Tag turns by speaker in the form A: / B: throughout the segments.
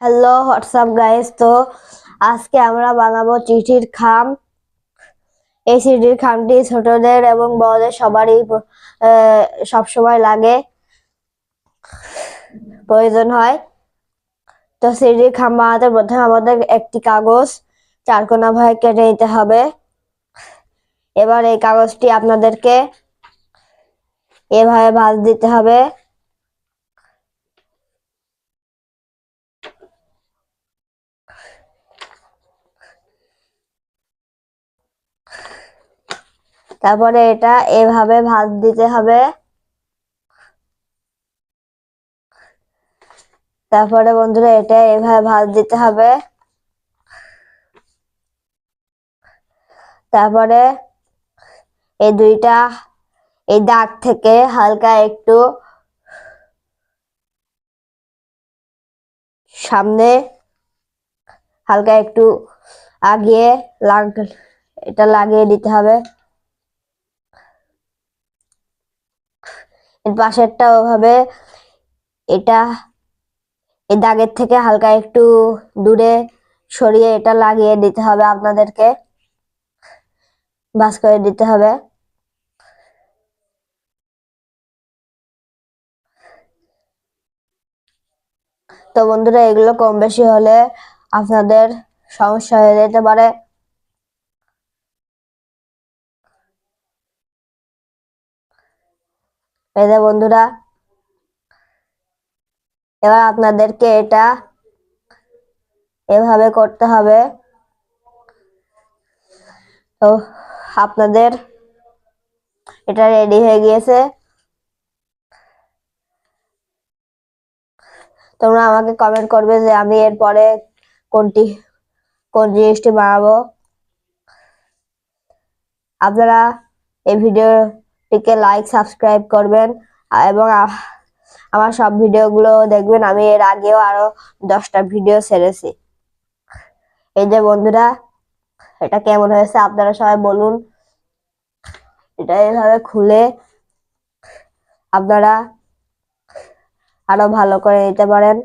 A: Hello WhatsApp guys. তো আজকে আমরা বানাবো চিঠির খাম। এই চিঠির খামটি ছোটদের এবং বড়দের সবারই সব সময় লাগে, প্রয়োজন হয়। তো চিঠির খাম বানাতে প্রথমে আমাদের একটি কাগজ চারকোনা ভাবে কেটে নিতে হবে। এবার এই কাগজটি আপনাদেরকে এভাবে ভাঁজ দিতে হবে। তারপরে এটা এভাবে ভাঁজ দিতে হবে। তারপরে বন্ধুরা এটা এভাবে ভাঁজ দিতে হবে। তারপরে এই দাগ থেকে হালকা একটু সামনে, হালকা একটু আগিয়ে এটা লাগিয়ে দিতে হবে। এর পাশেরটা ওভাবে এটা এই দাগের থেকে হালকা একটু দূরে সরিয়ে এটা লাগিয়ে দিতে হবে, আপনাদেরকে ভাঁজ করে দিতে হবে। তো বন্ধুরা এগুলো কম বেশি হলে আপনাদের সমস্যা হয়ে যেতে পারে। এই যে বন্ধুরা, এবার আপনাদেরকে এটা এভাবে করতে হবে। তো আপনাদের এটা রেডি হয়ে গিয়েছে। তোমরা আমাকে কমেন্ট করবে যে আমি এরপরে কোন জিনিসটি বানাবো। আপনারা এই ভিডিওটিকে লাইক সাবস্ক্রাইব করবেন এবং আমার সব ভিডিওগুলো দেখবেন। আমি এর আগেও আরো 10টা ভিডিও ছেড়েছি। এই যে বন্ধুরা, এটা কেমন হয়েছে আপনারা সবাই বলুন। এটা এভাবে খুলে আপনারা আরো ভালো করে নিতে পারেন,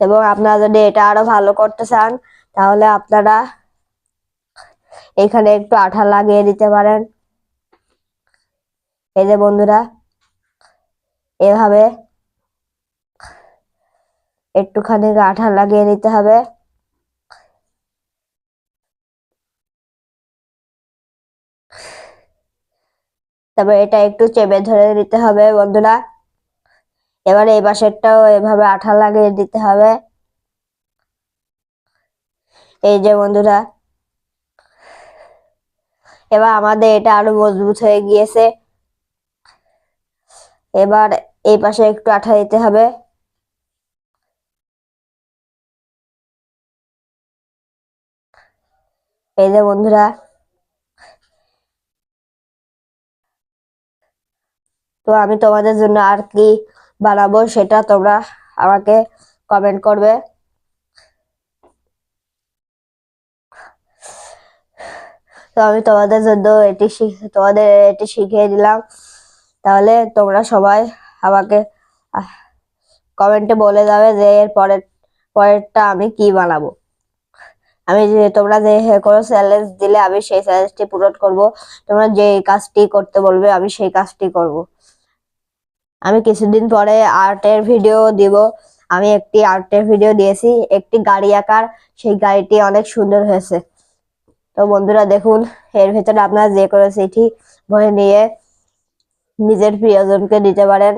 A: এবং আপনারা যদি এটা আরো ভালো করতে চান তাহলে আপনারা এখানে একটু আঠা লাগিয়ে দিতে পারেন। এই যে বন্ধুরা, এভাবে একটুখানি আঠা লাগিয়ে নিতে হবে। তারপর এটা একটু চেপে ধরে দিতে হবে বন্ধুরা। এবারে এই পাশেরটাও এভাবে আঠা লাগিয়ে দিতে হবে। এই যে বন্ধুরা, এবার আমাদের এটা আরো মজবুত হয়ে গিয়েছে। এবার এই পাশে একটু আঠা দিতে হবে। এই যে বন্ধুরা, তো আমি তোমাদের জন্য আর কি বানাবো সেটা তোমরা আমাকে কমেন্ট করবে। তো আমি তোমাদের এটি শিখিয়ে দিলাম। তাহলে তোমরা সবাই আমাকে কমেন্টে বলে যাবে যে এর পরেরটা আমি কি বানাবো। তোমরা যে কোনো চ্যালেঞ্জ দিলে আমি সেই চ্যালেঞ্জটি পূরণ করব। তোমরা যে কাজটি করতে বলবে আমি সেই কাজটি করব। আমি কিছুদিন পরে আর্টের ভিডিও দিব। আমি একটি আর্টের ভিডিও দিয়েছি, একটি গাড়ি আঁকার। সেই গাড়িটি অনেক সুন্দর হয়েছে। তো বন্ধুরা দেখুন, এর ভেতরে আপনারা যে কোনো চিঠি ভরে নিয়ে নিজের প্রিয়জনকে দিতে পারেন।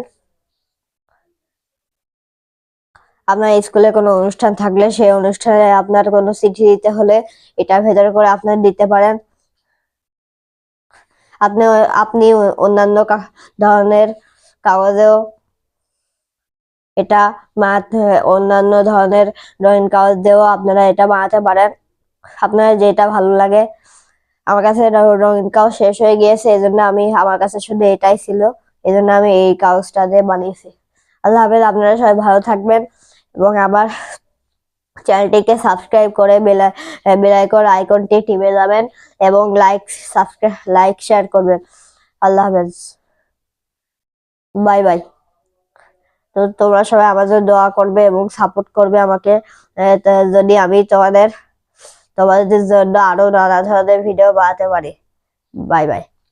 A: আপনার স্কুলে কোনো অনুষ্ঠান থাকলে সেই অনুষ্ঠানে আপনার কোনো চিঠি দিতে হলে এটার ভেতরে করে আপনার দিতে পারেন। আপনি আপনি অন্যান্য ধরনের কাগজেও এটা অন্যান্য ধরনের রঙিন কাগজ দিয়েও আপনারা এটা বানাতে পারেন, আপনার যেটা ভালো লাগে। আমার কাছে রঙিন কাগজ শেষ হয়ে গিয়েছে, এই জন্য আমার কাছে শুধু এটাই ছিল, এই জন্য আমি এই কাগজটা দিয়ে বানিয়েছি। আল্লাহ হাফেজ, আপনারা সবাই ভালো থাকবেন এবং আমার চ্যানেলটিকে সাবস্ক্রাইব করে বেল আইকনটি টিপে যাবেন এবং লাইক শেয়ার করবেন। আল্লাহ হাফেজ, বাই বাই। তো তোমরা সবাই আমার জন্য দোয়া করবে এবং সাপোর্ট করবে আমাকে, যদি আমি তোমাদের জন্য আরো নানা ধরনের ভিডিও বানাতে পারি। Bye bye.